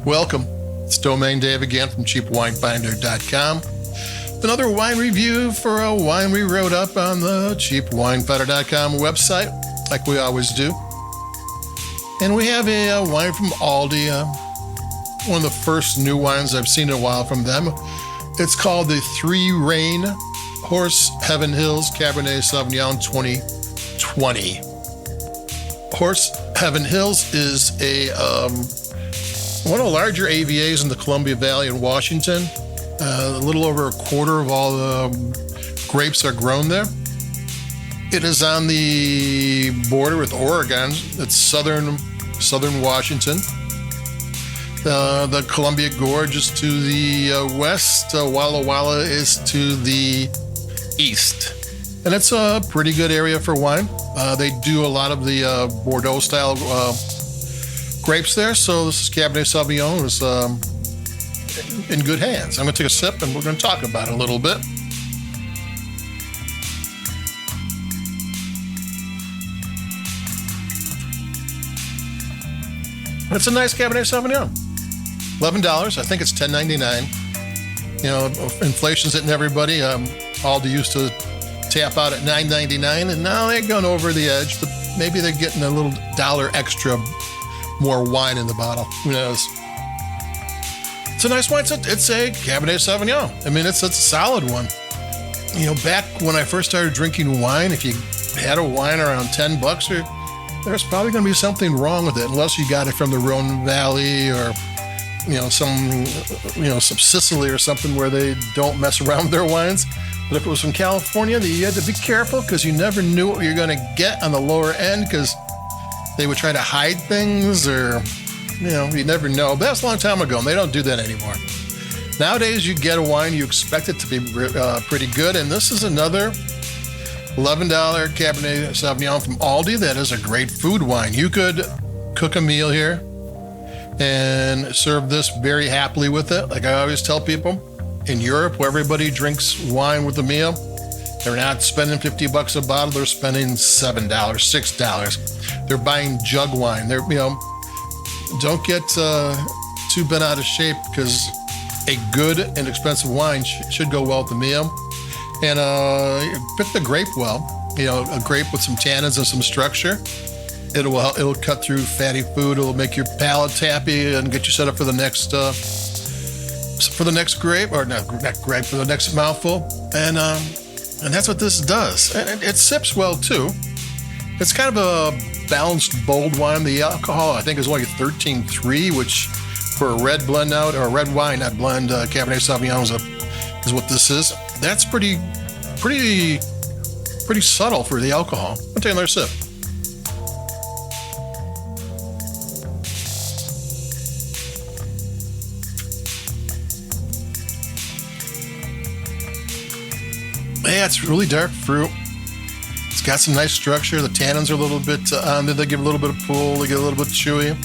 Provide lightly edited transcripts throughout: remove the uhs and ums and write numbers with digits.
Welcome. It's Domain Dave again from CheapWineFinder.com. Another wine review for a wine we wrote up on the CheapWineFinder.com website, like we always do. And we have a wine from Aldi, one of the first new wines I've seen in a while from them. It's called the Rein Horse Heaven Hills Cabernet Sauvignon 2020. Horse Heaven Hills is one of the larger AVAs in the Columbia Valley in Washington. A little over a quarter of all the grapes are grown there. It is on the border with Oregon. It's southern Washington. The Columbia Gorge is to the west. Walla Walla is to the east. And it's a pretty good area for wine. They do a lot of the Bordeaux-style grapes there. So this is Cabernet Sauvignon. It was in good hands. I'm going to take a sip and we're going to talk about it a little bit. It's a nice Cabernet Sauvignon. $11. I think it's $10.99. You know, inflation's hitting everybody. Aldi used to tap out at $9.99, and now they're going over the edge, but maybe they're getting a little dollar extra more wine in the bottle. Who knows? It's a nice wine. It's a Cabernet Sauvignon. I mean, it's a solid one. You know, back when I first started drinking wine, if you had a wine around $10, there's probably going to be something wrong with it, unless you got it from the Rhone Valley or, some Sicily or something where they don't mess around with their wines. But if it was from California, you had to be careful because you never knew what you're going to get on the lower end because they would try to hide things or, you never know. But that's a long time ago, and they don't do that anymore. Nowadays, you get a wine, you expect it to be pretty good, and this is another $11 Cabernet Sauvignon from Aldi. That is a great food wine. You could cook a meal here and serve this very happily with it. Like I always tell people, in Europe, where everybody drinks wine with a meal, they're not spending $50 a bottle. They're spending $7, $6. They're buying jug wine. They're, don't get too bent out of shape because a good and expensive wine should go well with the meal. And pick the grape well. A grape with some tannins and some structure. It'll cut through fatty food. It'll make your palate happy and get you set up for the next grape, or not grape, for the next mouthful. And that's what this does. And it sips well too. It's kind of a balanced, bold wine. The alcohol, I think, is only 13.3, which for a red blend out, or a red wine, not blend, Cabernet Sauvignon is what this is. That's pretty subtle for the alcohol. I'll take another sip. Yeah, it's really dark fruit. It's got some nice structure. The tannins are a little bit they give a little bit of pull. They get a little bit chewy.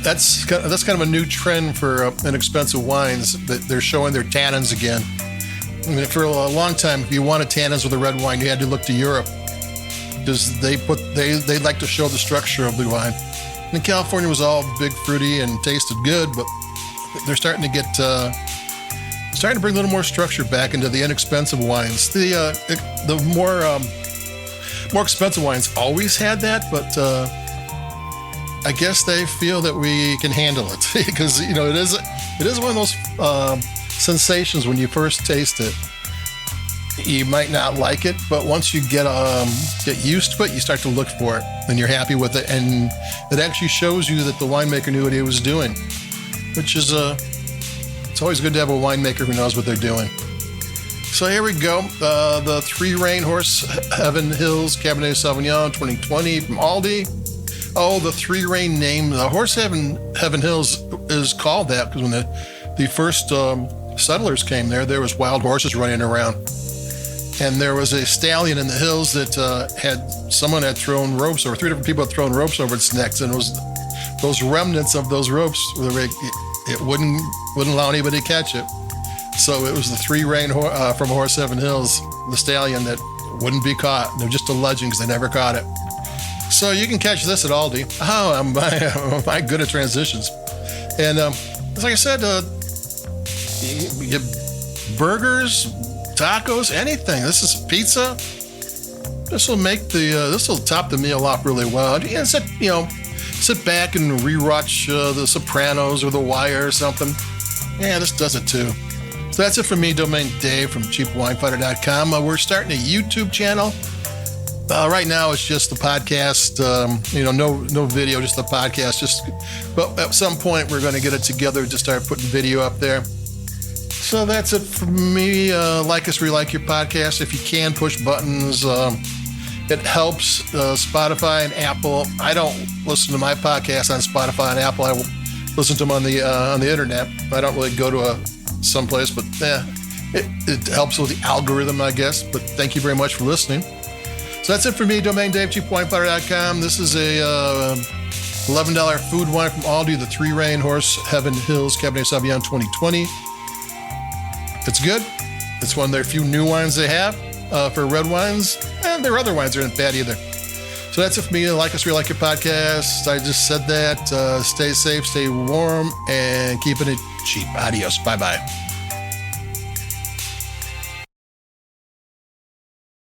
That's kind of a new trend for inexpensive wines, that they're showing their tannins again. I mean, for a long time, if you wanted tannins with a red wine, you had to look to Europe because they like to show the structure of the wine. And California was all big, fruity, and tasted good, but they're starting to bring a little more structure back into the inexpensive wines. The more expensive wines always had that, but I guess they feel that we can handle it because it is one of those sensations when you first taste it. You might not like it, but once you get used to it, you start to look for it, and you're happy with it, and it actually shows you that the winemaker knew what he was doing, which is it's always good to have a winemaker who knows what they're doing. So here we go. The Rein Horse Heaven Hills Cabernet Sauvignon 2020 from Aldi. Oh, the Rein name. The Horse Heaven Hills is called that because when the first settlers came there was wild horses running around. And there was a stallion in the hills that someone had thrown ropes, or 3 different people had thrown ropes over its neck. And it was those remnants of those ropes, it wouldn't allow anybody to catch it. So it was the Rein from Horse Heaven Hills, the stallion that wouldn't be caught. They're just a legend because they never caught it. So you can catch this at Aldi. Oh, am I good at transitions. And like I said, you get burgers, tacos, anything. This is pizza. This will top the meal off really well. And sit back and rewatch The Sopranos or The Wire or something. Yeah, this does it too. So that's it from me, Domain Dave from CheapWineFighter.com. We're starting a YouTube channel. Right now it's just the podcast, no video, just the podcast. But at some point we're going to get it together to start putting video up there. So that's it from me. Like us, like your podcast. If you can, push buttons. It helps Spotify and Apple. I don't listen to my podcast on Spotify and Apple. I listen to them on the internet. I don't really go to someplace, but it helps with the algorithm, I guess. But thank you very much for listening. So that's it for me, Domain Dave, CheapWineFighter.com. This is a $11 food wine from Aldi, the 3 Rein Horse Heaven Hills Cabernet Sauvignon 2020. It's good. It's one of their few new wines they have for red wines, and their other wines aren't bad either. So that's it for me. Like us, like your podcast. I just said that. Stay safe, stay warm, and keeping it cheap. Adios. Bye-bye.